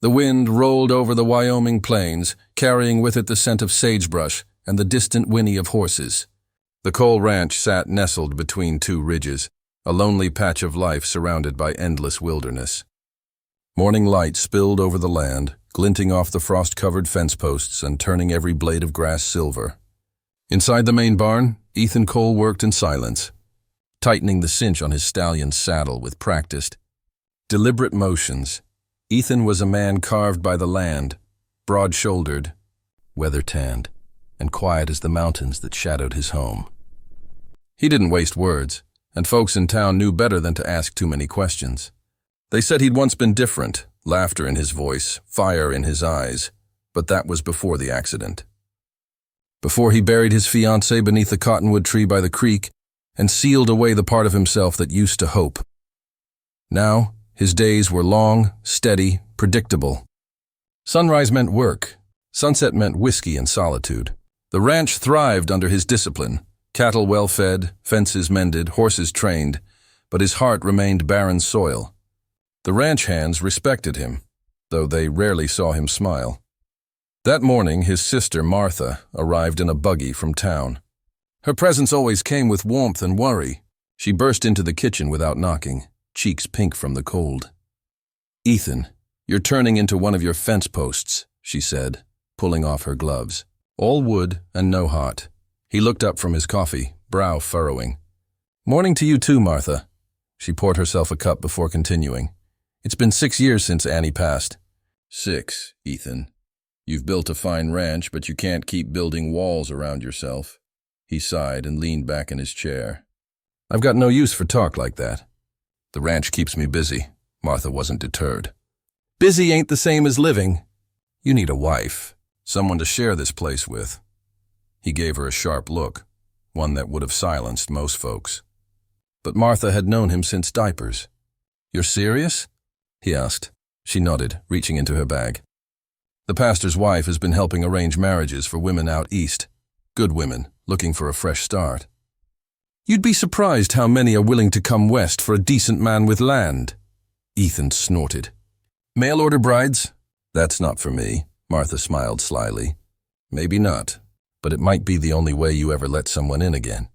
The wind rolled over the Wyoming plains, carrying with it the scent of sagebrush and the distant whinny of horses. The Cole ranch sat nestled between two ridges, a lonely patch of life surrounded by endless wilderness. Morning light spilled over the land, glinting off the frost-covered fence posts and turning every blade of grass silver. Inside the main barn, Ethan Cole worked in silence, tightening the cinch on his stallion's saddle with practiced, deliberate motions. Ethan was a man carved by the land, broad-shouldered, weather-tanned, and quiet as the mountains that shadowed his home. He didn't waste words, and folks in town knew better than to ask too many questions. They said he'd once been different, laughter in his voice, fire in his eyes, but that was before the accident. Before he buried his fiancée beneath the cottonwood tree by the creek and sealed away the part of himself that used to hope. Now, his days were long, steady, predictable. Sunrise meant work. Sunset meant whiskey and solitude. The ranch thrived under his discipline. Cattle well fed, fences mended, horses trained, but his heart remained barren soil. The ranch hands respected him, though they rarely saw him smile. That morning, his sister, Martha, arrived in a buggy from town. Her presence always came with warmth and worry. She burst into the kitchen without knocking, cheeks pink from the cold. "Ethan, you're turning into one of your fence posts," she said, pulling off her gloves. All wood and no heart. He looked up from his coffee, brow furrowing. "Morning to you too, Martha." She poured herself a cup before continuing. "It's been 6 years since Annie passed." 6, Ethan. You've built a fine ranch, but you can't keep building walls around yourself." He sighed and leaned back in his chair. "I've got no use for talk like that. The ranch keeps me busy." Martha wasn't deterred. "Busy ain't the same as living. You need a wife, someone to share this place with." He gave her a sharp look, one that would have silenced most folks. But Martha had known him since diapers. "You're serious?" he asked. She nodded, reaching into her bag. "The pastor's wife has been helping arrange marriages for women out east. Good women, looking for a fresh start. You'd be surprised how many are willing to come west for a decent man with land." Ethan snorted. "Mail-order brides?" "That's not for me," Martha smiled slyly. "Maybe not, but it might be the only way you ever let someone in again."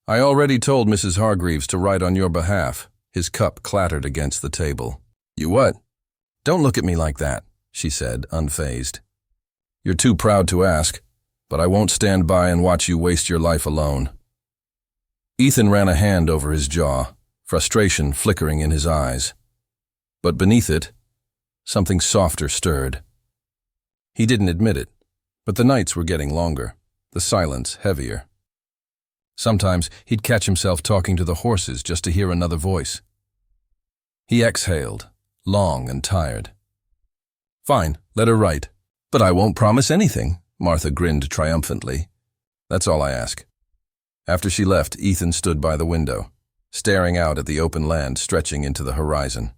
"I already told Mrs. Hargreaves to write on your behalf." His cup clattered against the table. "You what?" "Don't look at me like that," she said, unfazed. "You're too proud to ask, but I won't stand by and watch you waste your life alone." Ethan ran a hand over his jaw, frustration flickering in his eyes. But beneath it, something softer stirred. He didn't admit it, but the nights were getting longer, the silence heavier. Sometimes he'd catch himself talking to the horses just to hear another voice. He exhaled, long and tired. "Fine, let her write. But I won't promise anything," Martha grinned triumphantly. "That's all I ask." After she left, Ethan stood by the window, staring out at the open land stretching into the horizon.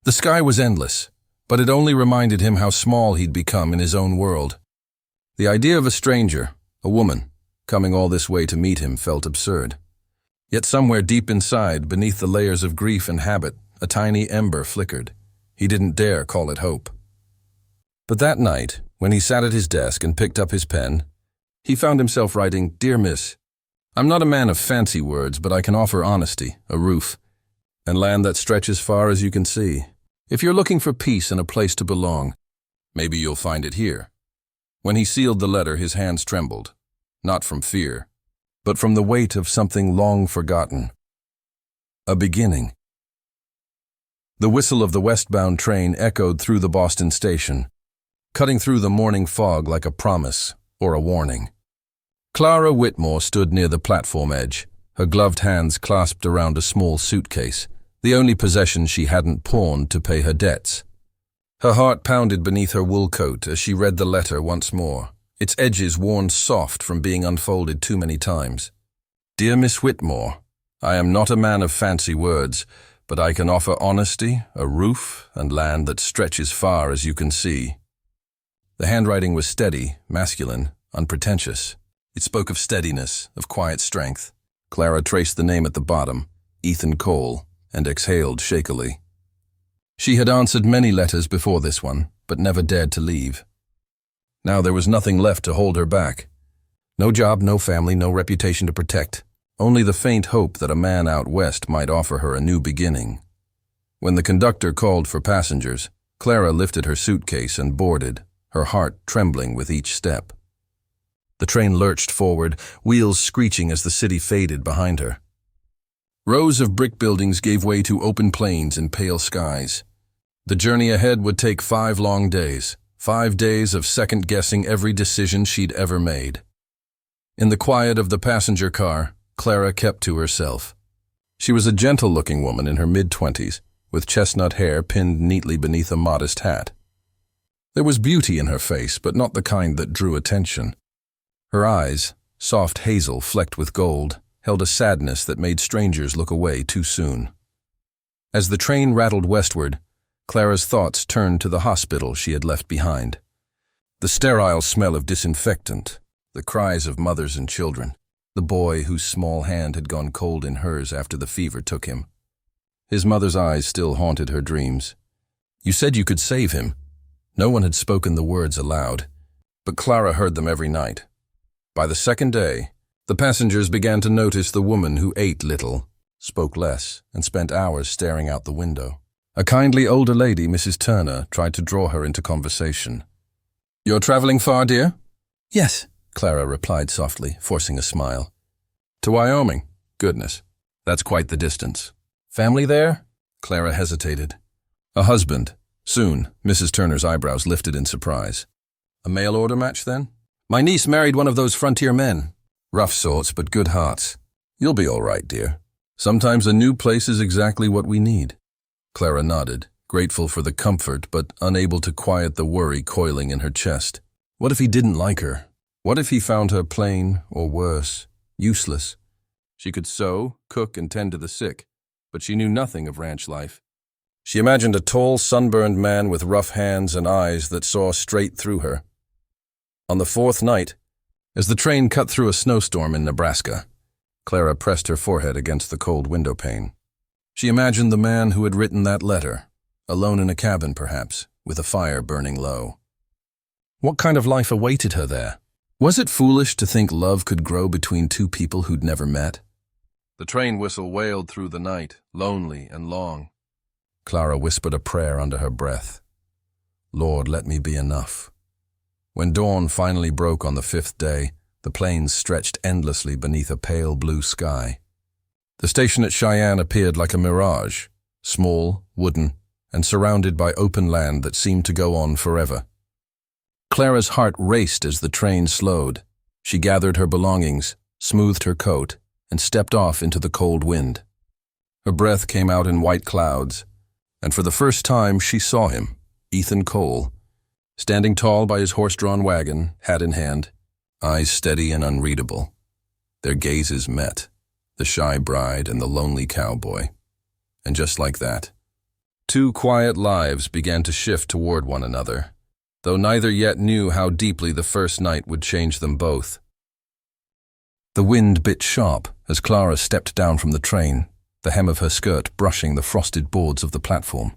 The sky was endless, but it only reminded him how small he'd become in his own world. The idea of a stranger, a woman, coming all this way to meet him felt absurd. Yet somewhere deep inside, beneath the layers of grief and habit, a tiny ember flickered. He didn't dare call it hope. But that night, when he sat at his desk and picked up his pen, he found himself writing, "Dear Miss, I'm not a man of fancy words, but I can offer honesty, a roof, and land that stretches far as you can see. If you're looking for peace and a place to belong, maybe you'll find it here." When he sealed the letter, his hands trembled, not from fear, but from the weight of something long forgotten. A beginning. The whistle of the westbound train echoed through the Boston station, cutting through the morning fog like a promise or a warning. Clara Whitmore stood near the platform edge, her gloved hands clasped around a small suitcase, the only possession she hadn't pawned to pay her debts. Her heart pounded beneath her wool coat as she read the letter once more, its edges worn soft from being unfolded too many times. "Dear Miss Whitmore, I am not a man of fancy words, but I can offer honesty, a roof, and land that stretches far as you can see." The handwriting was steady, masculine, unpretentious. It spoke of steadiness, of quiet strength. Clara traced the name at the bottom, Ethan Cole, and exhaled shakily. She had answered many letters before this one, but never dared to leave. Now there was nothing left to hold her back. No job, no family, no reputation to protect. Only the faint hope that a man out west might offer her a new beginning. When the conductor called for passengers, Clara lifted her suitcase and boarded, her heart trembling with each step. The train lurched forward, wheels screeching as the city faded behind her. Rows of brick buildings gave way to open plains and pale skies. The journey ahead would take 5 long days, 5 days of second-guessing every decision she'd ever made. In the quiet of the passenger car, Clara kept to herself. She was a gentle-looking woman in her mid-20s, with chestnut hair pinned neatly beneath a modest hat. There was beauty in her face, but not the kind that drew attention. Her eyes, soft hazel flecked with gold, held a sadness that made strangers look away too soon. As the train rattled westward, Clara's thoughts turned to the hospital she had left behind. The sterile smell of disinfectant, the cries of mothers and children, the boy whose small hand had gone cold in hers after the fever took him. His mother's eyes still haunted her dreams. "You said you could save him." No one had spoken the words aloud, but Clara heard them every night. By the second day, the passengers began to notice the woman who ate little, spoke less, and spent hours staring out the window. A kindly older lady, Mrs. Turner, tried to draw her into conversation. "You're traveling far, dear?" "Yes," Clara replied softly, forcing a smile. "To Wyoming? Goodness, that's quite the distance. Family there?" Clara hesitated. "A husband. Soon." Mrs. Turner's eyebrows lifted in surprise. "A mail-order match, then?" "My niece married one of those frontier men. Rough sorts, but good hearts. You'll be all right, dear. Sometimes a new place is exactly what we need." Clara nodded, grateful for the comfort, but unable to quiet the worry coiling in her chest. What if he didn't like her? What if he found her plain, or worse, useless? She could sew, cook, and tend to the sick, but she knew nothing of ranch life. She imagined a tall, sunburned man with rough hands and eyes that saw straight through her. On the 4th night, as the train cut through a snowstorm in Nebraska, Clara pressed her forehead against the cold window pane. She imagined the man who had written that letter, alone in a cabin perhaps, with a fire burning low. What kind of life awaited her there? Was it foolish to think love could grow between two people who'd never met? The train whistle wailed through the night, lonely and long. Clara whispered a prayer under her breath. "Lord, let me be enough." When dawn finally broke on the 5th day, the plains stretched endlessly beneath a pale blue sky. The station at Cheyenne appeared like a mirage, small, wooden, and surrounded by open land that seemed to go on forever. Clara's heart raced as the train slowed. She gathered her belongings, smoothed her coat, and stepped off into the cold wind. Her breath came out in white clouds, and for the first time she saw him, Ethan Cole, standing tall by his horse-drawn wagon, hat in hand, eyes steady and unreadable. Their gazes met, the shy bride and the lonely cowboy. And just like that, 2 quiet lives began to shift toward one another, though neither yet knew how deeply the first night would change them both. The wind bit sharp as Clara stepped down from the train, the hem of her skirt brushing the frosted boards of the platform.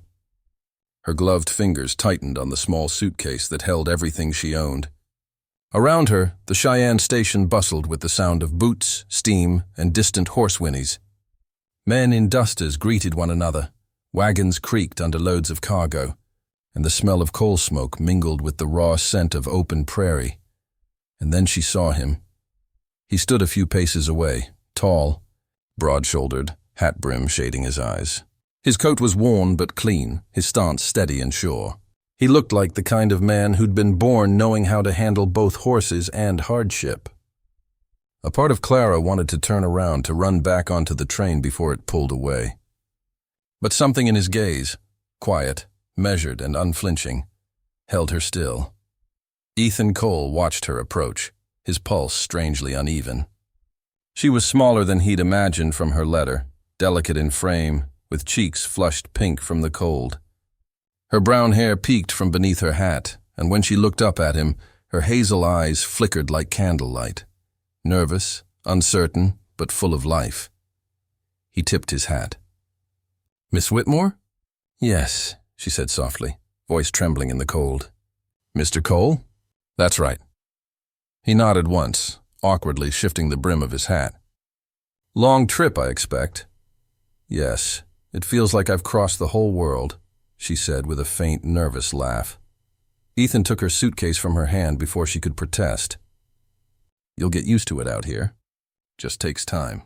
Her gloved fingers tightened on the small suitcase that held everything she owned. Around her, the Cheyenne station bustled with the sound of boots, steam, and distant horse whinnies. Men in dusters greeted one another, wagons creaked under loads of cargo, and the smell of coal smoke mingled with the raw scent of open prairie. And then she saw him. He stood a few paces away, tall, broad-shouldered, hat brim shading his eyes. His coat was worn but clean, his stance steady and sure. He looked like the kind of man who'd been born knowing how to handle both horses and hardship. A part of Clara wanted to turn around to run back onto the train before it pulled away. But something in his gaze, quiet, measured, and unflinching, held her still. Ethan Cole watched her approach, his pulse strangely uneven. She was smaller than he'd imagined from her letter, delicate in frame, with cheeks flushed pink from the cold. Her brown hair peeked from beneath her hat, and when she looked up at him, her hazel eyes flickered like candlelight. Nervous, uncertain, but full of life. He tipped his hat. "Miss Whitmore?" "Yes," she said softly, voice trembling in the cold. Mr. Cole? That's right. He nodded once, awkwardly shifting the brim of his hat. Long trip, I expect. Yes, it feels like I've crossed the whole world, she said with a faint, nervous laugh. Ethan took her suitcase from her hand before she could protest. You'll get used to it out here. Just takes time.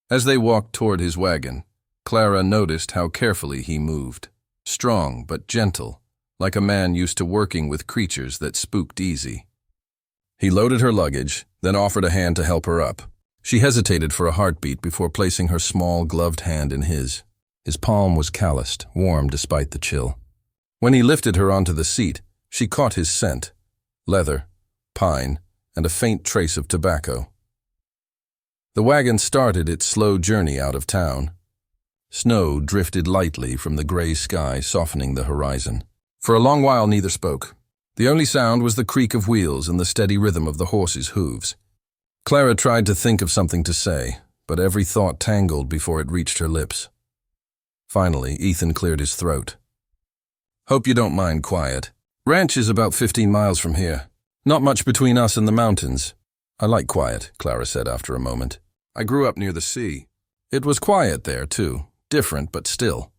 As they walked toward his wagon, Clara noticed how carefully he moved. Strong but gentle, like a man used to working with creatures that spooked easy. He loaded her luggage, then offered a hand to help her up. She hesitated for a heartbeat before placing her small, gloved hand in his. His palm was calloused, warm despite the chill. When he lifted her onto the seat, she caught his scent: leather, pine, and a faint trace of tobacco. The wagon started its slow journey out of town. Snow drifted lightly from the gray sky, softening the horizon. For a long while neither spoke. The only sound was the creak of wheels and the steady rhythm of the horses' hooves. Clara tried to think of something to say, but every thought tangled before it reached her lips. Finally, Ethan cleared his throat. Hope you don't mind quiet. Ranch is about 15 miles from here. Not much between us and the mountains. I like quiet, Clara said after a moment. I grew up near the sea. It was quiet there, too. Different, but still.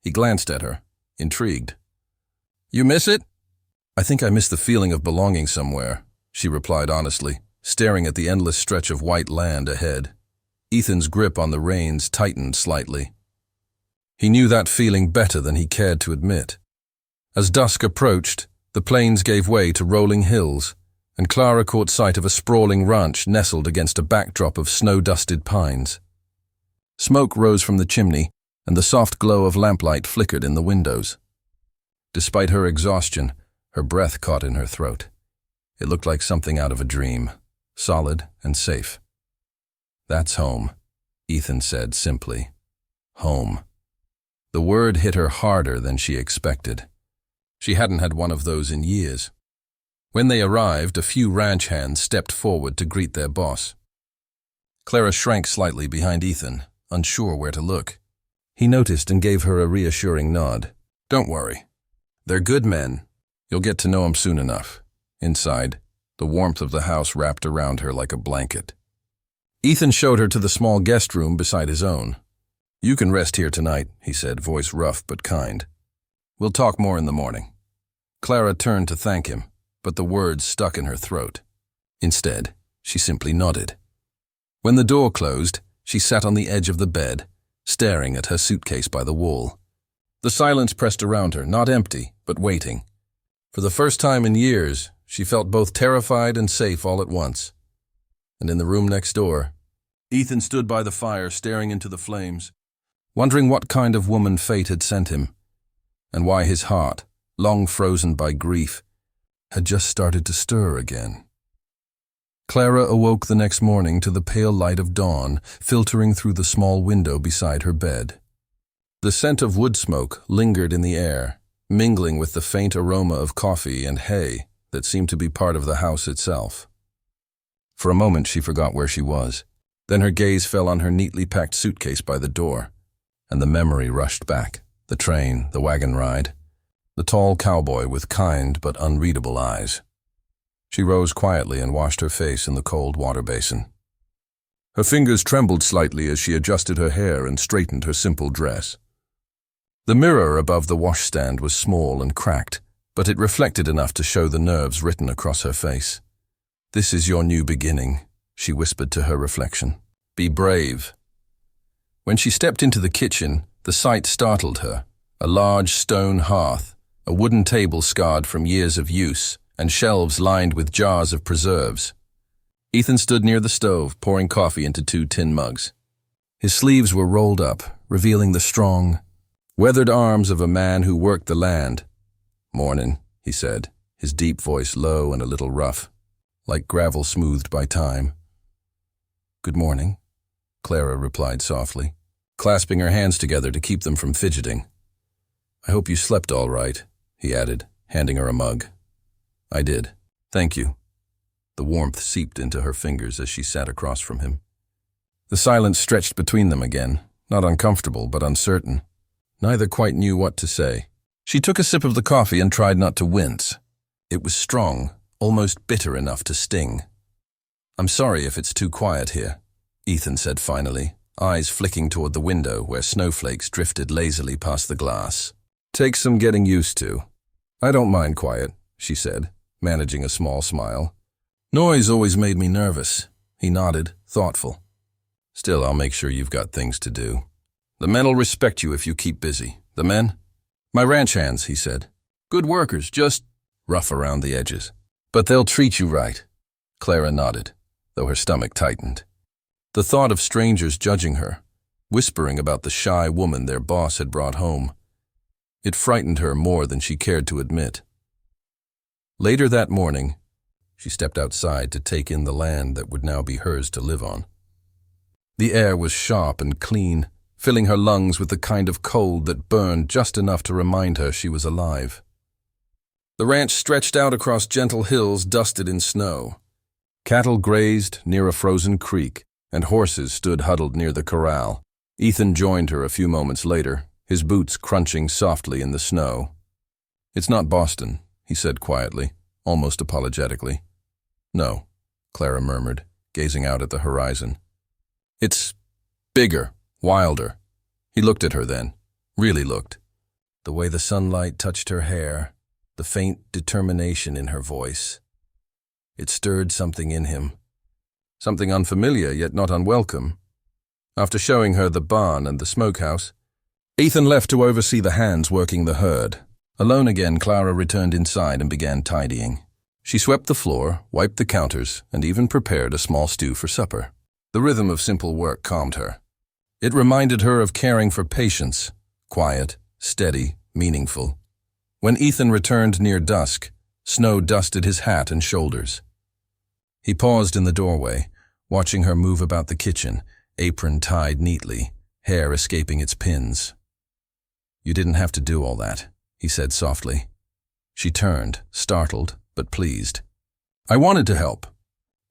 He glanced at her, intrigued. You miss it? I think I miss the feeling of belonging somewhere, she replied honestly, staring at the endless stretch of white land ahead. Ethan's grip on the reins tightened slightly. He knew that feeling better than he cared to admit. As dusk approached, the plains gave way to rolling hills, and Clara caught sight of a sprawling ranch nestled against a backdrop of snow-dusted pines. Smoke rose from the chimney, and the soft glow of lamplight flickered in the windows. Despite her exhaustion, her breath caught in her throat. It looked like something out of a dream, solid and safe. That's home, Ethan said simply. Home. The word hit her harder than she expected. She hadn't had one of those in years. When they arrived, a few ranch hands stepped forward to greet their boss. Clara shrank slightly behind Ethan, unsure where to look. He noticed and gave her a reassuring nod. Don't worry. They're good men. You'll get to know them soon enough. Inside, the warmth of the house wrapped around her like a blanket. Ethan showed her to the small guest room beside his own. You can rest here tonight, he said, voice rough but kind. We'll talk more in the morning. Clara turned to thank him, but the words stuck in her throat. Instead, she simply nodded. When the door closed, she sat on the edge of the bed, staring at her suitcase by the wall. The silence pressed around her, not empty, but waiting. For the first time in years, she felt both terrified and safe all at once. And in the room next door, Ethan stood by the fire staring into the flames, wondering what kind of woman fate had sent him, and why his heart, long frozen by grief, had just started to stir again. Clara awoke the next morning to the pale light of dawn filtering through the small window beside her bed. The scent of wood smoke lingered in the air, mingling with the faint aroma of coffee and hay that seemed to be part of the house itself. For a moment she forgot where she was. Then her gaze fell on her neatly packed suitcase by the door, and the memory rushed back. The train, the wagon ride, the tall cowboy with kind but unreadable eyes. She rose quietly and washed her face in the cold water basin. Her fingers trembled slightly as she adjusted her hair and straightened her simple dress. The mirror above the washstand was small and cracked, but it reflected enough to show the nerves written across her face. This is your new beginning, she whispered to her reflection. Be brave. When she stepped into the kitchen, the sight startled her. A large stone hearth, a wooden table scarred from years of use, and shelves lined with jars of preserves. Ethan stood near the stove, pouring coffee into 2 tin mugs. His sleeves were rolled up, revealing the strong, weathered arms of a man who worked the land. Mornin', he said, his deep voice low and a little rough, like gravel smoothed by time. Good morning, Clara replied softly, clasping her hands together to keep them from fidgeting. I hope you slept all right, he added, handing her a mug. I did. Thank you. The warmth seeped into her fingers as she sat across from him. The silence stretched between them again, not uncomfortable but uncertain. Neither quite knew what to say. She took a sip of the coffee and tried not to wince. It was strong, almost bitter enough to sting. "I'm sorry if it's too quiet here," Ethan said finally, eyes flicking toward the window where snowflakes drifted lazily past the glass. "Takes some getting used to." "I don't mind quiet," she said, managing a small smile. "Noise always made me nervous." He nodded, thoughtful. "Still, I'll make sure you've got things to do. The men'll respect you if you keep busy." "The men?" "My ranch hands," he said. "Good workers, just rough around the edges. But they'll treat you right." Clara nodded, though her stomach tightened. The thought of strangers judging her, whispering about the shy woman their boss had brought home, it frightened her more than she cared to admit. Later that morning, she stepped outside to take in the land that would now be hers to live on. The air was sharp and clean, filling her lungs with the kind of cold that burned just enough to remind her she was alive. The ranch stretched out across gentle hills dusted in snow. Cattle grazed near a frozen creek, and horses stood huddled near the corral. Ethan joined her a few moments later, his boots crunching softly in the snow. "It's not Boston," he said quietly, almost apologetically. "No," Clara murmured, gazing out at the horizon. "It's bigger, wilder." He looked at her then, really looked. The way the sunlight touched her hair, the faint determination in her voice. It stirred something in him. Something unfamiliar, yet not unwelcome. After showing her the barn and the smokehouse, Ethan left to oversee the hands working the herd. Alone again, Clara returned inside and began tidying. She swept the floor, wiped the counters, and even prepared a small stew for supper. The rhythm of simple work calmed her. It reminded her of caring for patients, quiet, steady, meaningful. When Ethan returned near dusk, snow dusted his hat and shoulders. He paused in the doorway, watching her move about the kitchen, apron tied neatly, hair escaping its pins. "You didn't have to do all that," he said softly. She turned, startled, but pleased. "I wanted to help.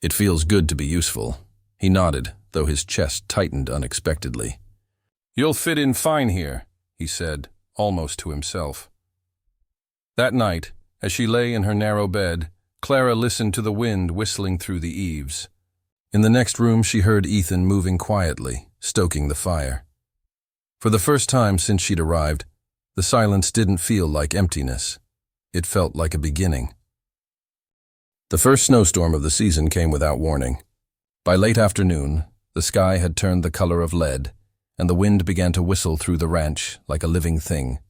It feels good to be useful." He nodded, though his chest tightened unexpectedly. "You'll fit in fine here," he said, almost to himself. That night, as she lay in her narrow bed, Clara listened to the wind whistling through the eaves. In the next room she heard Ethan moving quietly, stoking the fire. For the first time since she'd arrived, the silence didn't feel like emptiness. It felt like a beginning. The first snowstorm of the season came without warning. By late afternoon, the sky had turned the color of lead, and the wind began to whistle through the ranch like a living thing.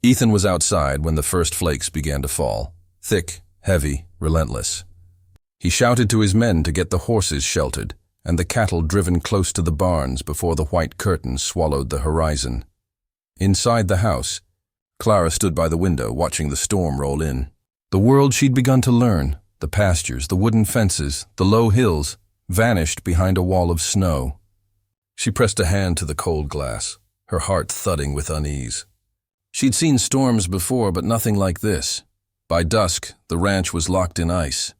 Ethan was outside when the first flakes began to fall, thick, heavy, relentless. He shouted to his men to get the horses sheltered and the cattle driven close to the barns before the white curtains swallowed the horizon. Inside the house, Clara stood by the window watching the storm roll in. The world she'd begun to learn, the pastures, the wooden fences, the low hills, vanished behind a wall of snow. She pressed a hand to the cold glass, her heart thudding with unease. She'd seen storms before, but nothing like this. By dusk, the ranch was locked in ice.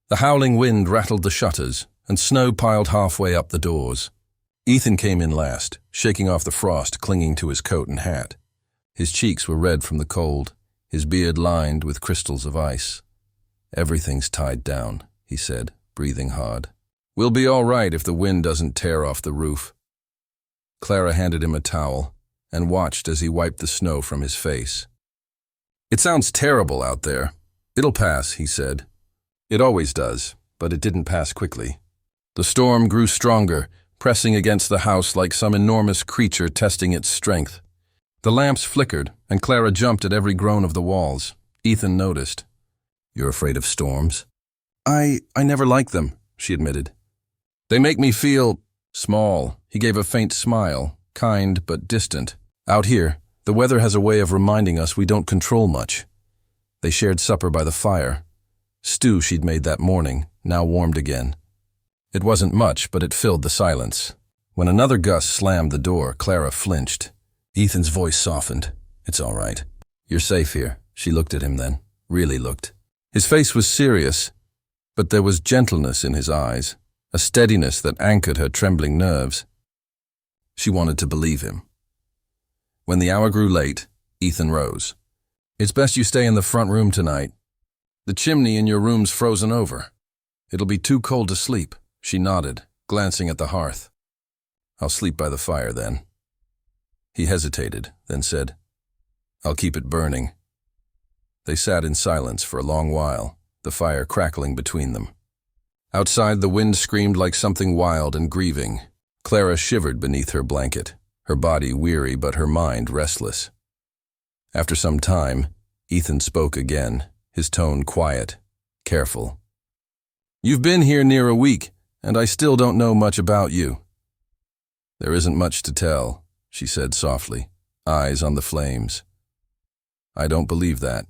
The howling wind rattled the shutters, and snow piled halfway up the doors. Ethan came in last, shaking off the frost clinging to his coat and hat. His cheeks were red from the cold, his beard lined with crystals of ice. "Everything's tied down," he said, breathing hard. "We'll be all right if the wind doesn't tear off the roof." Clara handed him a towel and watched as he wiped the snow from his face. "It sounds terrible out there." "It'll pass," he said. It always does, but it didn't pass quickly. The storm grew stronger, pressing against the house like some enormous creature testing its strength. The lamps flickered, and Clara jumped at every groan of the walls. Ethan noticed. "You're afraid of storms?" I never like them," she admitted. "They make me feel small." He gave a faint smile, kind but distant. "Out here, the weather has a way of reminding us we don't control much." They shared supper by the fire. Stew she'd made that morning, now warmed again. It wasn't much, but it filled the silence. When another gust slammed the door, Clara flinched. Ethan's voice softened. "It's all right. You're safe here." She looked at him then, really looked. His face was serious, but there was gentleness in his eyes, a steadiness that anchored her trembling nerves. She wanted to believe him. When the hour grew late, Ethan rose. "It's best you stay in the front room tonight. The chimney in your room's frozen over. It'll be too cold to sleep." She nodded, glancing at the hearth. "I'll sleep by the fire then." He hesitated, then said, "I'll keep it burning." They sat in silence for a long while, the fire crackling between them. Outside, the wind screamed like something wild and grieving. Clara shivered beneath her blanket, her body weary but her mind restless. After some time, Ethan spoke again, his tone quiet, careful. "You've been here near a week, and I still don't know much about you." "There isn't much to tell," she said softly, eyes on the flames. "I don't believe that."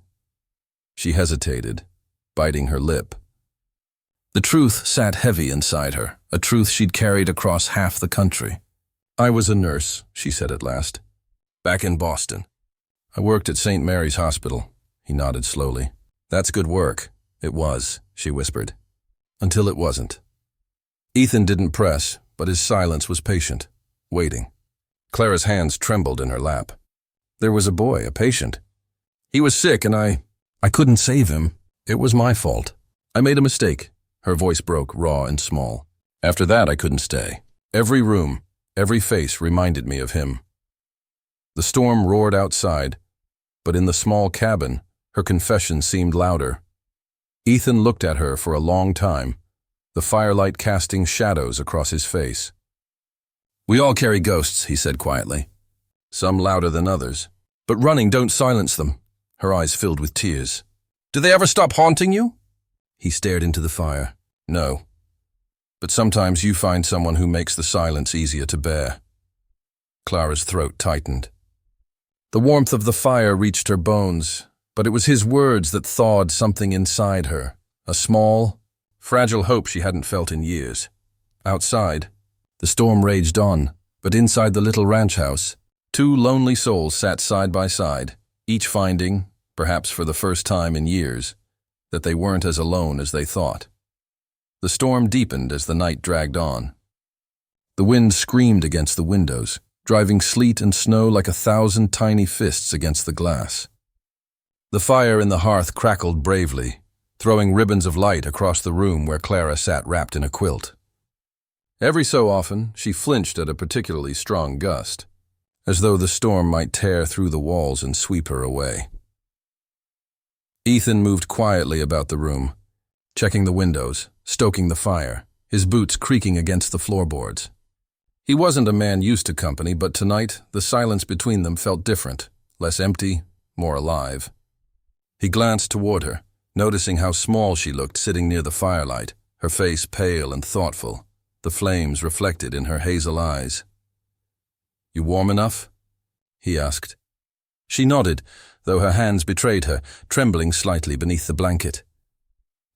She hesitated, biting her lip. The truth sat heavy inside her, a truth she'd carried across half the country. "I was a nurse," she said at last, "back in Boston. I worked at St. Mary's Hospital." He nodded slowly. "That's good work." "It was," she whispered. "Until it wasn't." Ethan didn't press, but his silence was patient, waiting. Clara's hands trembled in her lap. "There was a boy, a patient. He was sick and I couldn't save him. It was my fault. I made a mistake." Her voice broke, raw and small. "After that, I couldn't stay. Every room, every face reminded me of him." The storm roared outside, but in the small cabin, her confession seemed louder. Ethan looked at her for a long time, the firelight casting shadows across his face. "We all carry ghosts," he said quietly. "Some louder than others. But running don't silence them." Her eyes filled with tears. "Do they ever stop haunting you?" He stared into the fire. "No. But sometimes you find someone who makes the silence easier to bear." Clara's throat tightened. The warmth of the fire reached her bones, but it was his words that thawed something inside her, a small, fragile hope she hadn't felt in years. Outside, the storm raged on, but inside the little ranch house, two lonely souls sat side by side, each finding, perhaps for the first time in years, that they weren't as alone as they thought. The storm deepened as the night dragged on. The wind screamed against the windows, driving sleet and snow like 1,000 tiny fists against the glass. The fire in the hearth crackled bravely, throwing ribbons of light across the room where Clara sat wrapped in a quilt. Every so often, she flinched at a particularly strong gust, as though the storm might tear through the walls and sweep her away. Ethan moved quietly about the room, checking the windows, stoking the fire, his boots creaking against the floorboards. He wasn't a man used to company, but tonight the silence between them felt different, less empty, more alive. He glanced toward her, noticing how small she looked sitting near the firelight, her face pale and thoughtful, the flames reflected in her hazel eyes. "You warm enough?" he asked. She nodded, though her hands betrayed her, trembling slightly beneath the blanket.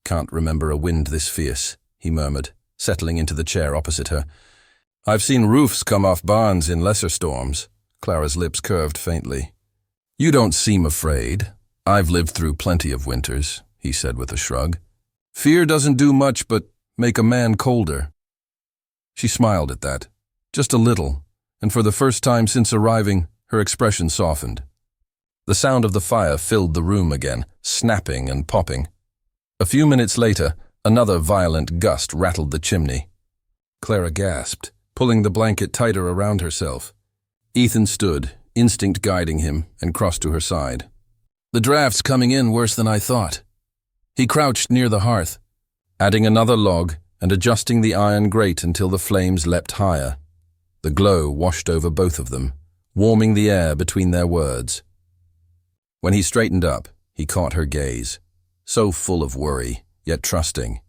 "Can't remember a wind this fierce," he murmured, settling into the chair opposite her. "I've seen roofs come off barns in lesser storms." Clara's lips curved faintly. "You don't seem afraid. I've lived through plenty of winters," he said with a shrug. "Fear doesn't do much but make a man colder." She smiled at that, just a little, and for the first time since arriving, her expression softened. The sound of the fire filled the room again, snapping and popping. A few minutes later, another violent gust rattled the chimney. Clara gasped, pulling the blanket tighter around herself. Ethan stood, instinct guiding him, and crossed to her side. "The draft's coming in worse than I thought." He crouched near the hearth, adding another log and adjusting the iron grate until the flames leapt higher. The glow washed over both of them, warming the air between their words. When he straightened up, he caught her gaze, so full of worry, yet trusting.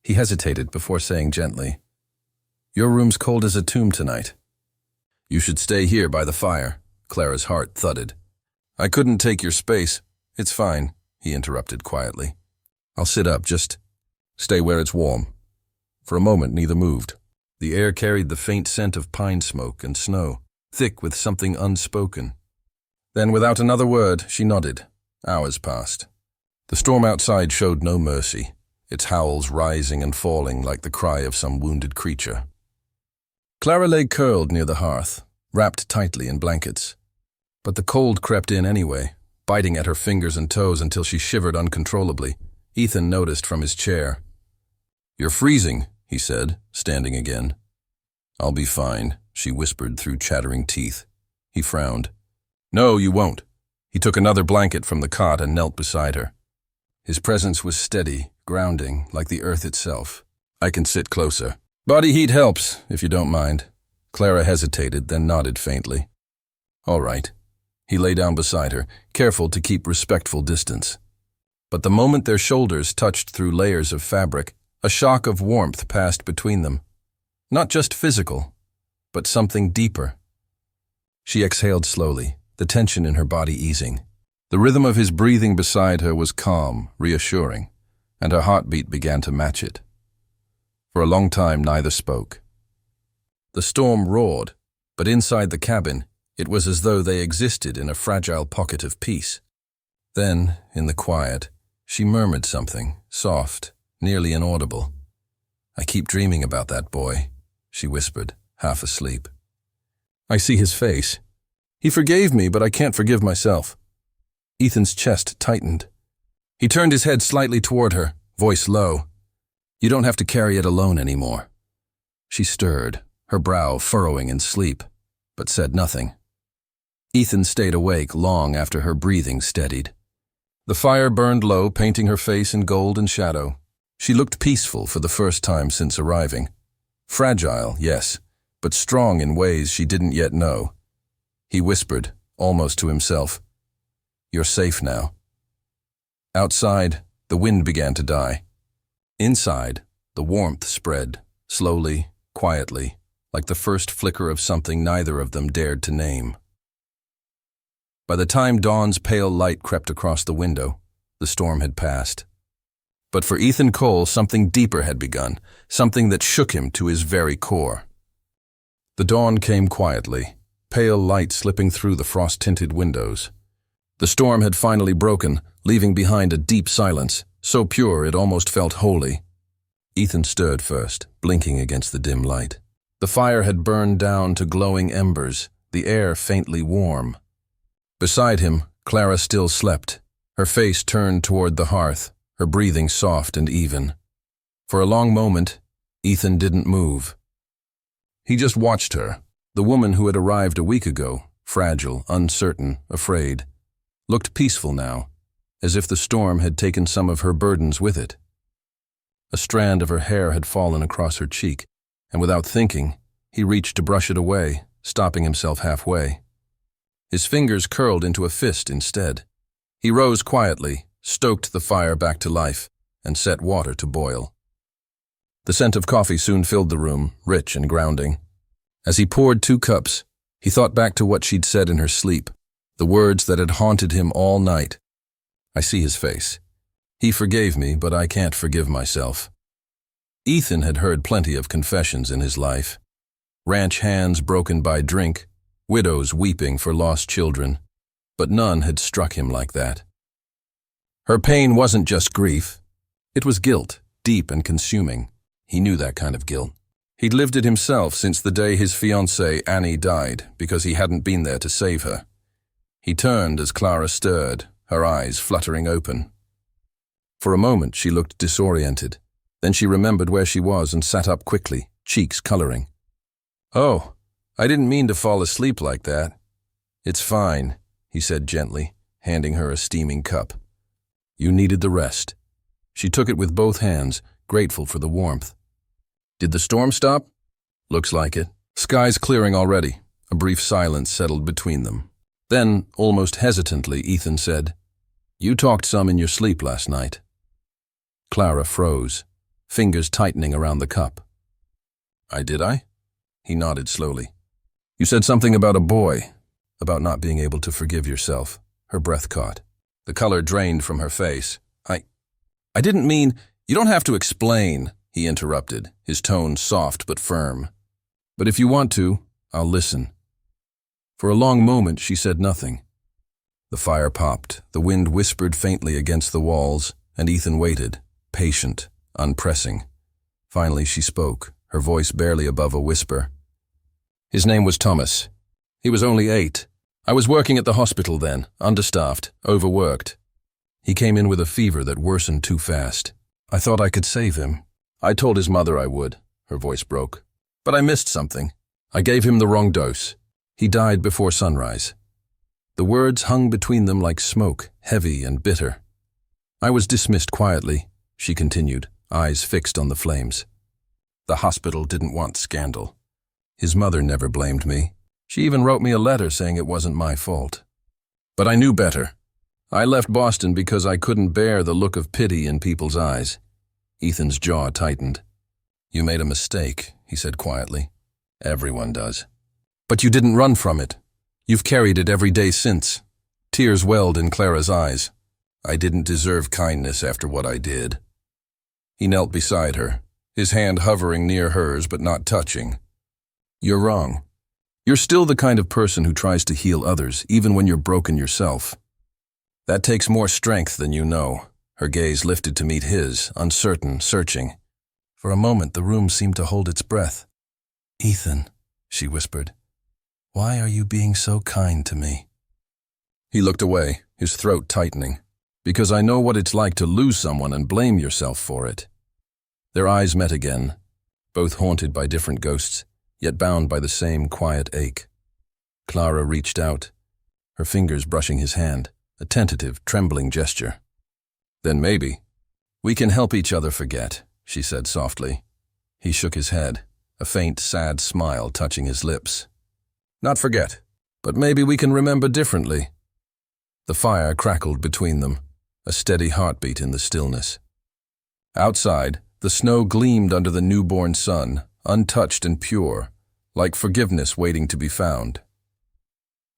He hesitated before saying gently, "Your room's cold as a tomb tonight." "You should stay here by the fire." Clara's heart thudded. "I couldn't take your space." "It's fine," he interrupted quietly. "I'll sit up, just stay where it's warm." For a moment, neither moved. The air carried the faint scent of pine smoke and snow, thick with something unspoken. Then, without another word, she nodded. Hours passed. The storm outside showed no mercy, its howls rising and falling like the cry of some wounded creature. Clara lay curled near the hearth, wrapped tightly in blankets. But the cold crept in anyway, biting at her fingers and toes until she shivered uncontrollably. Ethan noticed from his chair. "You're freezing," he said, standing again. "I'll be fine," she whispered through chattering teeth. He frowned. "No, you won't." He took another blanket from the cot and knelt beside her. His presence was steady, grounding, like the earth itself. "I can sit closer." "Body heat helps, if you don't mind." Clara hesitated, then nodded faintly. "All right." He lay down beside her, careful to keep respectful distance. But the moment their shoulders touched through layers of fabric, a shock of warmth passed between them. Not just physical, but something deeper. She exhaled slowly, the tension in her body easing. The rhythm of his breathing beside her was calm, reassuring, and her heartbeat began to match it. For a long time, neither spoke. The storm roared, but inside the cabin, it was as though they existed in a fragile pocket of peace. Then, in the quiet, she murmured something, soft, nearly inaudible. "I keep dreaming about that boy," she whispered, half asleep. "I see his face. He forgave me, but I can't forgive myself." Ethan's chest tightened. He turned his head slightly toward her, voice low. "You don't have to carry it alone anymore." She stirred, her brow furrowing in sleep, but said nothing. Ethan stayed awake long after her breathing steadied. The fire burned low, painting her face in gold and shadow. She looked peaceful for the first time since arriving. Fragile, yes, but strong in ways she didn't yet know. He whispered, almost to himself, "You're safe now." Outside, the wind began to die. Inside, the warmth spread, slowly, quietly, like the first flicker of something neither of them dared to name. By the time dawn's pale light crept across the window, the storm had passed. But for Ethan Cole, something deeper had begun, something that shook him to his very core. The dawn came quietly, pale light slipping through the frost-tinted windows. The storm had finally broken, leaving behind a deep silence, so pure it almost felt holy. Ethan stirred first, blinking against the dim light. The fire had burned down to glowing embers, the air faintly warm. Beside him, Clara still slept, her face turned toward the hearth, her breathing soft and even. For a long moment, Ethan didn't move. He just watched her, the woman who had arrived a week ago, fragile, uncertain, afraid, looked peaceful now, as if the storm had taken some of her burdens with it. A strand of her hair had fallen across her cheek, and without thinking, he reached to brush it away, stopping himself halfway. His fingers curled into a fist instead. He rose quietly, stoked the fire back to life, and set water to boil. The scent of coffee soon filled the room, rich and grounding. As he poured 2 cups, he thought back to what she'd said in her sleep, the words that had haunted him all night. "I see his face. He forgave me, but I can't forgive myself." Ethan had heard plenty of confessions in his life. Ranch hands broken by drink, widows weeping for lost children, but none had struck him like that. Her pain wasn't just grief. It was guilt, deep and consuming. He knew that kind of guilt. He'd lived it himself since the day his fiancée Annie died because he hadn't been there to save her. He turned as Clara stirred, her eyes fluttering open. For a moment she looked disoriented. Then she remembered where she was and sat up quickly, cheeks coloring. "Oh, I didn't mean to fall asleep like that." "It's fine," he said gently, handing her a steaming cup. "You needed the rest." She took it with both hands, grateful for the warmth. "Did the storm stop?" "Looks like it." Skies clearing already. A brief silence settled between them. Then, almost hesitantly, Ethan said, "You talked some in your sleep last night." Clara froze, fingers tightening around the cup. Did I?" He nodded slowly. "You said something about a boy, about not being able to forgive yourself." Her breath caught. The color drained from her face. I didn't mean—" "You don't have to explain," he interrupted, his tone soft but firm. "But if you want to, I'll listen." For a long moment she said nothing. The fire popped, the wind whispered faintly against the walls, and Ethan waited, patient, unpressing. Finally she spoke, her voice barely above a whisper. "His name was Thomas. He was only 8, I was working at the hospital then, understaffed, overworked. He came in with a fever that worsened too fast. I thought I could save him. I told his mother I would. Her voice broke. But I missed something. I gave him the wrong dose. He died before sunrise. The words hung between them like smoke, heavy and bitter. I was dismissed quietly, she continued, eyes fixed on the flames. The hospital didn't want scandal. His mother never blamed me. She even wrote me a letter saying it wasn't my fault. But I knew better. I left Boston because I couldn't bear the look of pity in people's eyes. Ethan's jaw tightened. You made a mistake, he said quietly. Everyone does. But you didn't run from it. You've carried it every day since. Tears welled in Clara's eyes. I didn't deserve kindness after what I did. He knelt beside her, his hand hovering near hers but not touching. You're wrong. You're still the kind of person who tries to heal others, even when you're broken yourself. That takes more strength than you know. Her gaze lifted to meet his, uncertain, searching. For a moment, the room seemed to hold its breath. Ethan, she whispered, why are you being so kind to me? He looked away, his throat tightening. Because I know what it's like to lose someone and blame yourself for it. Their eyes met again, both haunted by different ghosts, yet bound by the same quiet ache. Clara reached out, her fingers brushing his hand, a tentative, trembling gesture. Then maybe we can help each other forget, she said softly. He shook his head, a faint, sad smile touching his lips. Not forget, but maybe we can remember differently. The fire crackled between them, a steady heartbeat in the stillness. Outside, the snow gleamed under the newborn sun, untouched and pure, like forgiveness waiting to be found.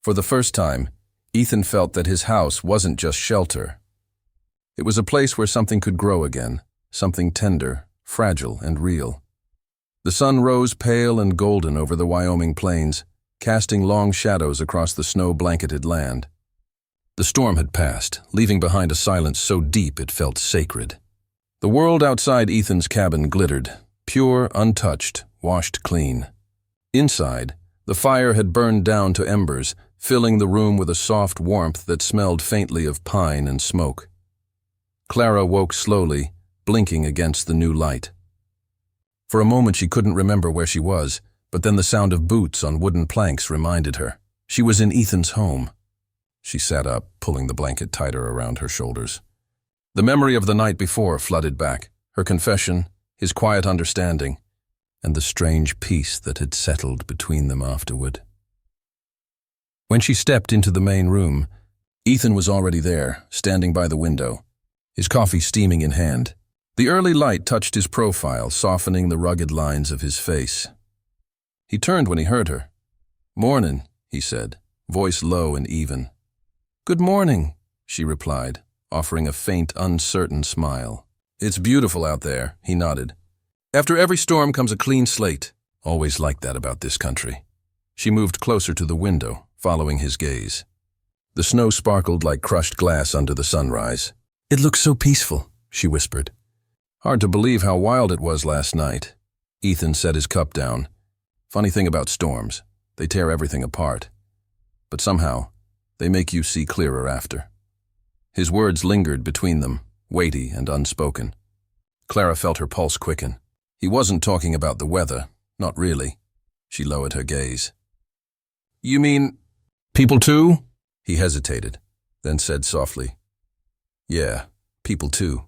For the first time, Ethan felt that his house wasn't just shelter. It was a place where something could grow again, something tender, fragile, and real. The sun rose pale and golden over the Wyoming plains, casting long shadows across the snow-blanketed land. The storm had passed, leaving behind a silence so deep it felt sacred. The world outside Ethan's cabin glittered, pure, untouched, washed clean. Inside, the fire had burned down to embers, filling the room with a soft warmth that smelled faintly of pine and smoke. Clara woke slowly, blinking against the new light. For a moment she couldn't remember where she was, but then the sound of boots on wooden planks reminded her. She was in Ethan's home. She sat up, pulling the blanket tighter around her shoulders. The memory of the night before flooded back, her confession, his quiet understanding, and the strange peace that had settled between them afterward. When she stepped into the main room, Ethan was already there, standing by the window, his coffee steaming in hand. The early light touched his profile, softening the rugged lines of his face. He turned when he heard her. "Mornin'," he said, voice low and even. "Good morning," she replied, offering a faint, uncertain smile. "It's beautiful out there," he nodded. "After every storm comes a clean slate. Always like that about this country." She moved closer to the window, following his gaze. The snow sparkled like crushed glass under the sunrise. "It looks so peaceful," she whispered. "Hard to believe how wild it was last night." Ethan set his cup down. Funny thing about storms, they tear everything apart. But somehow, they make you see clearer after. His words lingered between them, weighty and unspoken. Clara felt her pulse quicken. He wasn't talking about the weather, not really. She lowered her gaze. "You mean people too?" He hesitated, then said softly, "Yeah, people too."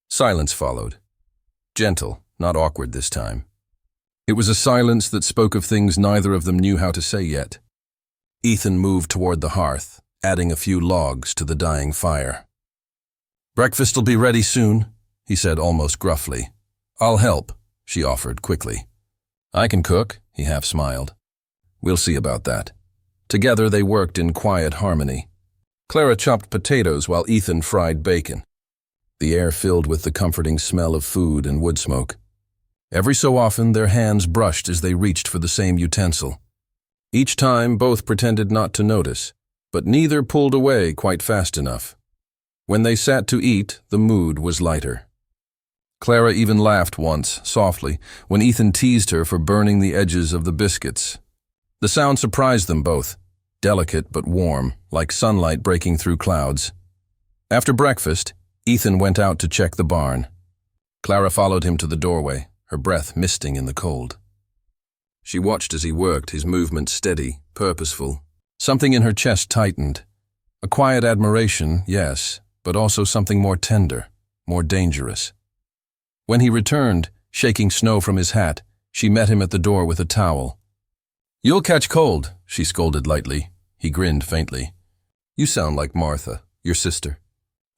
Silence followed. Gentle, not awkward this time. It was a silence that spoke of things neither of them knew how to say yet. Ethan moved toward the hearth, adding a few logs to the dying fire. "Breakfast'll be ready soon," he said almost gruffly. "I'll help," she offered quickly. "I can cook," he half smiled. "We'll see about that." Together they worked in quiet harmony. Clara chopped potatoes while Ethan fried bacon. The air filled with the comforting smell of food and wood smoke. Every so often their hands brushed as they reached for the same utensil. Each time both pretended not to notice, but neither pulled away quite fast enough. When they sat to eat, the mood was lighter. Clara even laughed once, softly, when Ethan teased her for burning the edges of the biscuits. The sound surprised them both, delicate but warm, like sunlight breaking through clouds. After breakfast, Ethan went out to check the barn. Clara followed him to the doorway, her breath misting in the cold. She watched as he worked, his movements steady, purposeful. Something in her chest tightened. A quiet admiration, yes, but also something more tender, more dangerous. When he returned, shaking snow from his hat, she met him at the door with a towel. "You'll catch cold," she scolded lightly. He grinned faintly. "You sound like Martha, your sister."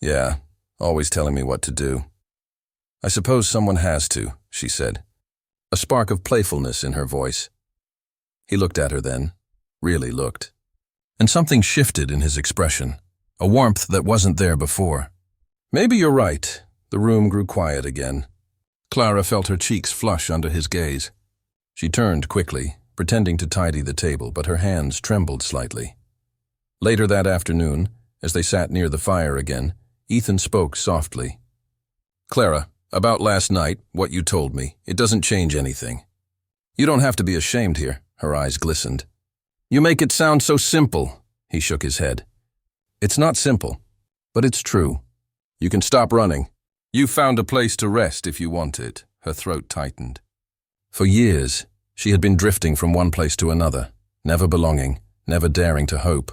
"Yeah, always telling me what to do." "I suppose someone has to," she said, a spark of playfulness in her voice. He looked at her then, really looked. And something shifted in his expression, a warmth that wasn't there before. "Maybe you're right." The room grew quiet again. Clara felt her cheeks flush under his gaze. She turned quickly, pretending to tidy the table, but her hands trembled slightly. Later that afternoon, as they sat near the fire again, Ethan spoke softly. "Clara, about last night, what you told me, it doesn't change anything. You don't have to be ashamed here." Her eyes glistened. "You make it sound so simple." He shook his head. "It's not simple, but it's true. You can stop running. You found a place to rest if you want it." Her throat tightened. For years, she had been drifting from one place to another, never belonging, never daring to hope.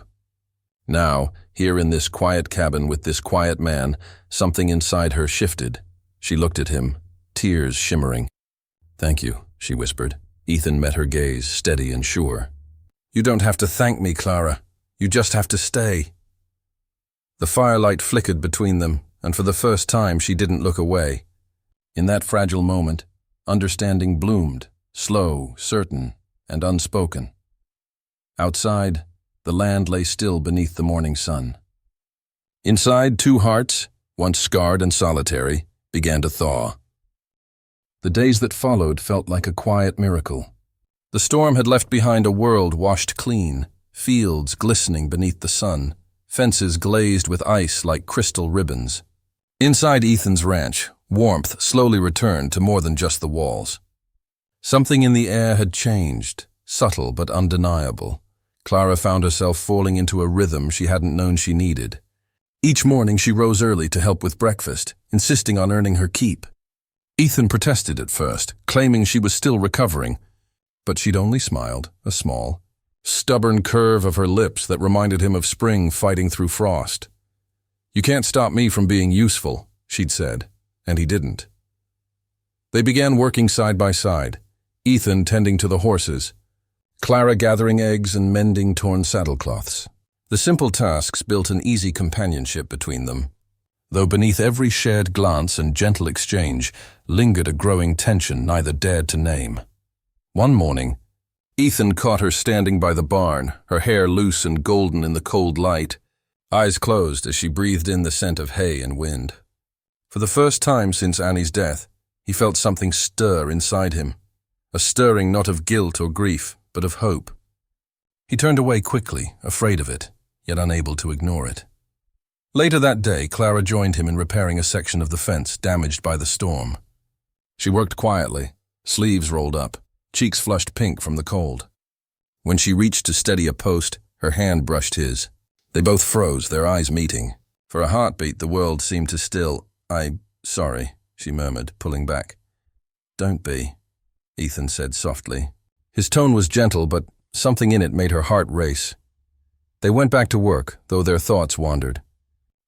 Now, here in this quiet cabin with this quiet man, something inside her shifted. She looked at him, tears shimmering. "Thank you," she whispered. Ethan met her gaze, steady and sure. "You don't have to thank me, Clara. You just have to stay." The firelight flickered between them, and for the first time she didn't look away. In that fragile moment, understanding bloomed, slow, certain, and unspoken. Outside, the land lay still beneath the morning sun. Inside, two hearts, once scarred and solitary, began to thaw. The days that followed felt like a quiet miracle. The storm had left behind a world washed clean, fields glistening beneath the sun, fences glazed with ice like crystal ribbons. Inside Ethan's ranch, warmth slowly returned to more than just the walls. Something in the air had changed, subtle but undeniable. Clara found herself falling into a rhythm she hadn't known she needed. Each morning she rose early to help with breakfast, insisting on earning her keep. Ethan protested at first, claiming she was still recovering, but she'd only smiled, a small, stubborn curve of her lips that reminded him of spring fighting through frost. "You can't stop me from being useful," she'd said, and he didn't. They began working side by side, Ethan tending to the horses, Clara gathering eggs and mending torn saddlecloths. The simple tasks built an easy companionship between them, though beneath every shared glance and gentle exchange lingered a growing tension neither dared to name. One morning, Ethan caught her standing by the barn, her hair loose and golden in the cold light, eyes closed as she breathed in the scent of hay and wind. For the first time since Annie's death, he felt something stir inside him, a stirring not of guilt or grief, but of hope. He turned away quickly, afraid of it, yet unable to ignore it. Later that day, Clara joined him in repairing a section of the fence damaged by the storm. She worked quietly, sleeves rolled up, cheeks flushed pink from the cold. When she reached to steady a post, her hand brushed his. They both froze, their eyes meeting. For a heartbeat, the world seemed to still. Sorry," she murmured, pulling back. "Don't be," Ethan said softly. His tone was gentle, but something in it made her heart race. They went back to work, though their thoughts wandered.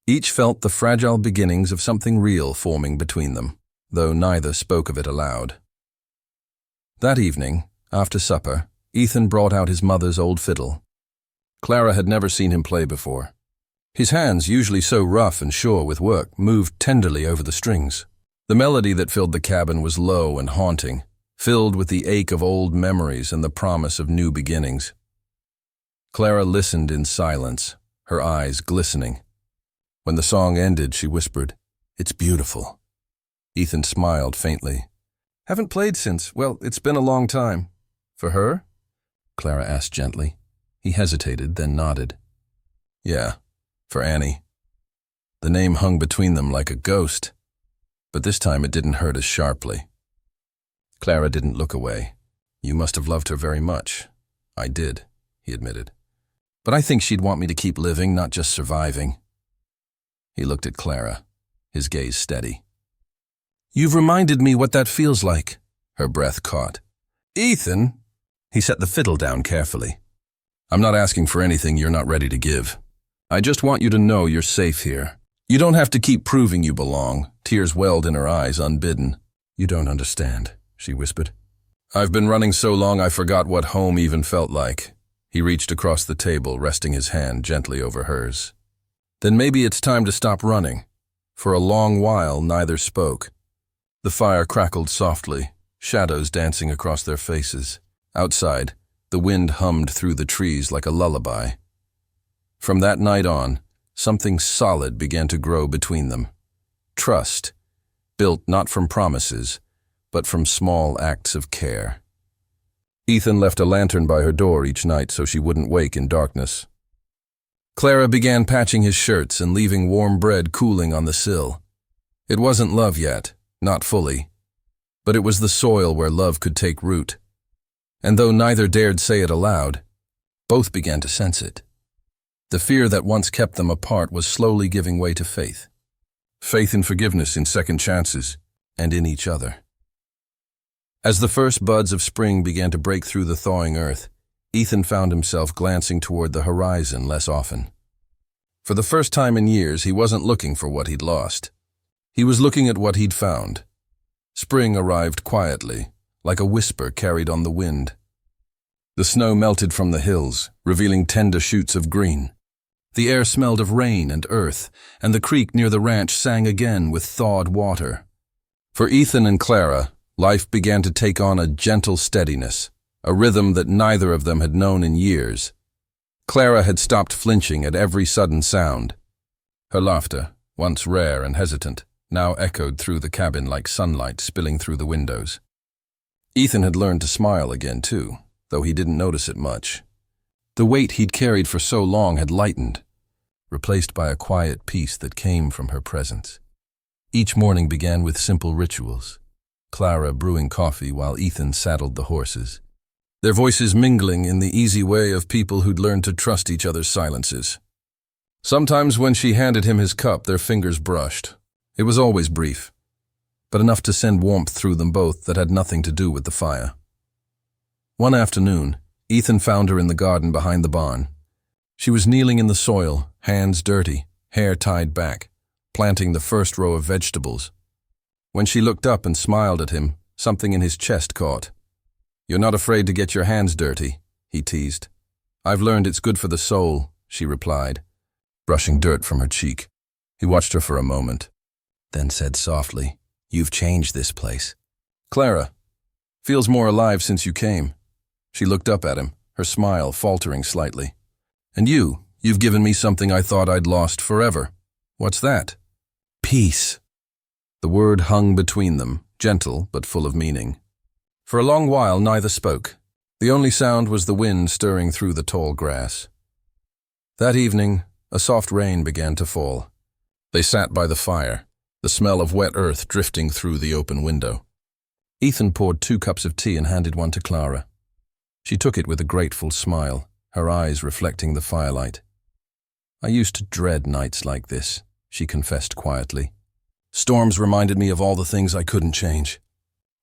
Each felt the fragile beginnings of something real forming between them, though neither spoke of it aloud. That evening, after supper, Ethan brought out his mother's old fiddle. Clara had never seen him play before. His hands, usually so rough and sure with work, moved tenderly over the strings. The melody that filled the cabin was low and haunting, filled with the ache of old memories and the promise of new beginnings. Clara listened in silence, her eyes glistening. When the song ended, she whispered, "It's beautiful." Ethan smiled faintly. "Haven't played since, well, it's been a long time." "For her?" Clara asked gently. He hesitated, then nodded. "Yeah, for Annie." The name hung between them like a ghost, but this time it didn't hurt as sharply. Clara didn't look away. "You must have loved her very much." "I did," he admitted. But I think she'd want me to keep living, not just surviving. He looked at Clara, his gaze steady. You've reminded me what that feels like, her breath caught. Ethan, he set the fiddle down carefully. I'm not asking for anything you're not ready to give. I just want you to know you're safe here. You don't have to keep proving you belong. Tears welled in her eyes, unbidden. You don't understand, she whispered. I've been running so long I forgot what home even felt like. He reached across the table, resting his hand gently over hers. Then maybe it's time to stop running. For a long while, neither spoke. The fire crackled softly, shadows dancing across their faces. Outside, the wind hummed through the trees like a lullaby. From that night on, something solid began to grow between them. Trust, built not from promises, but from small acts of care. Ethan left a lantern by her door each night so she wouldn't wake in darkness. Clara began patching his shirts and leaving warm bread cooling on the sill. It wasn't love yet, not fully, but it was the soil where love could take root. And though neither dared say it aloud, both began to sense it. The fear that once kept them apart was slowly giving way to faith. Faith in forgiveness, in second chances, and in each other. As the first buds of spring began to break through the thawing earth, Ethan found himself glancing toward the horizon less often. For the first time in years, he wasn't looking for what he'd lost. He was looking at what he'd found. Spring arrived quietly, like a whisper carried on the wind. The snow melted from the hills, revealing tender shoots of green. The air smelled of rain and earth, and the creek near the ranch sang again with thawed water. For Ethan and Clara, life began to take on a gentle steadiness, a rhythm that neither of them had known in years. Clara had stopped flinching at every sudden sound. Her laughter, once rare and hesitant, now echoed through the cabin like sunlight spilling through the windows. Ethan had learned to smile again, too, though he didn't notice it much. The weight he'd carried for so long had lightened, replaced by a quiet peace that came from her presence. Each morning began with simple rituals, Clara brewing coffee while Ethan saddled the horses, their voices mingling in the easy way of people who'd learned to trust each other's silences. Sometimes when she handed him his cup, their fingers brushed. It was always brief, but enough to send warmth through them both that had nothing to do with the fire. One afternoon, Ethan found her in the garden behind the barn. She was kneeling in the soil, hands dirty, hair tied back, planting the first row of vegetables. When she looked up and smiled at him, something in his chest caught. "You're not afraid to get your hands dirty," he teased. "I've learned it's good for the soul," she replied, brushing dirt from her cheek. He watched her for a moment, then said softly, "You've changed this place." "Clara, feels more alive since you came." She looked up at him, her smile faltering slightly. "And you've given me something I thought I'd lost forever. What's that?" "Peace." The word hung between them, gentle but full of meaning. For a long while neither spoke. The only sound was the wind stirring through the tall grass. That evening, a soft rain began to fall. They sat by the fire, the smell of wet earth drifting through the open window. Ethan poured 2 cups of tea and handed one to Clara. She took it with a grateful smile, her eyes reflecting the firelight. "I used to dread nights like this," she confessed quietly. "Storms reminded me of all the things I couldn't change.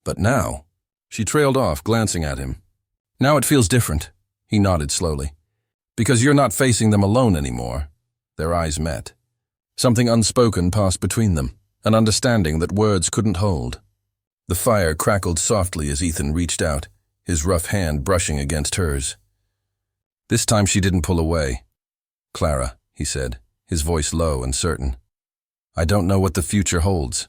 But now," she trailed off, glancing at him. "Now it feels different," he nodded slowly. "Because you're not facing them alone anymore." Their eyes met. Something unspoken passed between them, an understanding that words couldn't hold. The fire crackled softly as Ethan reached out, his rough hand brushing against hers. This time she didn't pull away. "Clara," he said, his voice low and certain. "I don't know what the future holds,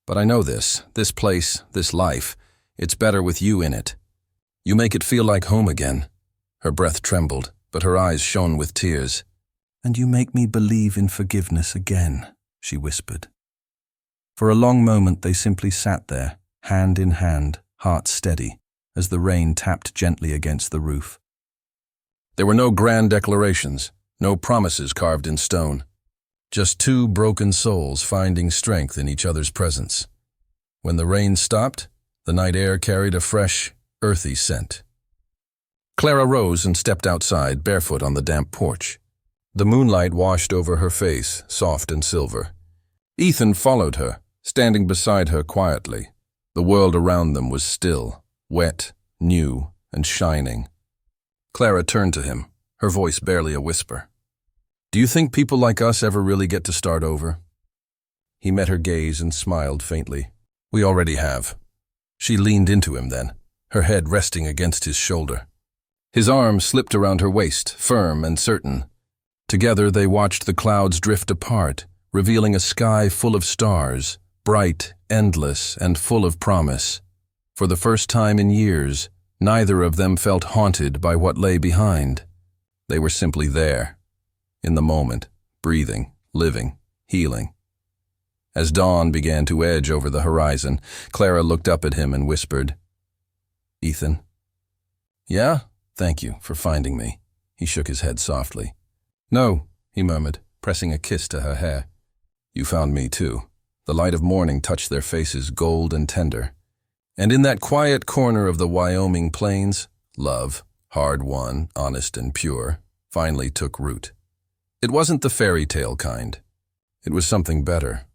but I know this place, this life, it's better with you in it. You make it feel like home again." Her breath trembled, but her eyes shone with tears. "And you make me believe in forgiveness again," she whispered. For a long moment they simply sat there, hand in hand, hearts steady, as the rain tapped gently against the roof. There were no grand declarations, no promises carved in stone. Just 2 broken souls finding strength in each other's presence. When the rain stopped, the night air carried a fresh, earthy scent. Clara rose and stepped outside, barefoot on the damp porch. The moonlight washed over her face, soft and silver. Ethan followed her, standing beside her quietly. The world around them was still, wet, new, and shining. Clara turned to him, her voice barely a whisper. "Do you think people like us ever really get to start over?" He met her gaze and smiled faintly. "We already have." She leaned into him then, her head resting against his shoulder. His arm slipped around her waist, firm and certain. Together they watched the clouds drift apart, revealing a sky full of stars, bright, endless, and full of promise. For the first time in years, neither of them felt haunted by what lay behind. They were simply there, in the moment, breathing, living, healing. As dawn began to edge over the horizon, Clara looked up at him and whispered, "Ethan?" "Yeah, thank you for finding me." He shook his head softly. "No," he murmured, pressing a kiss to her hair. "You found me too." The light of morning touched their faces, gold and tender. And in that quiet corner of the Wyoming plains, love, hard-won, honest and pure, finally took root. It wasn't the fairy tale kind. It was something better.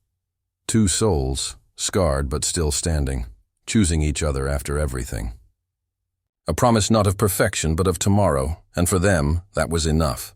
Two souls, scarred but still standing, choosing each other after everything. A promise not of perfection but of tomorrow, and for them, that was enough.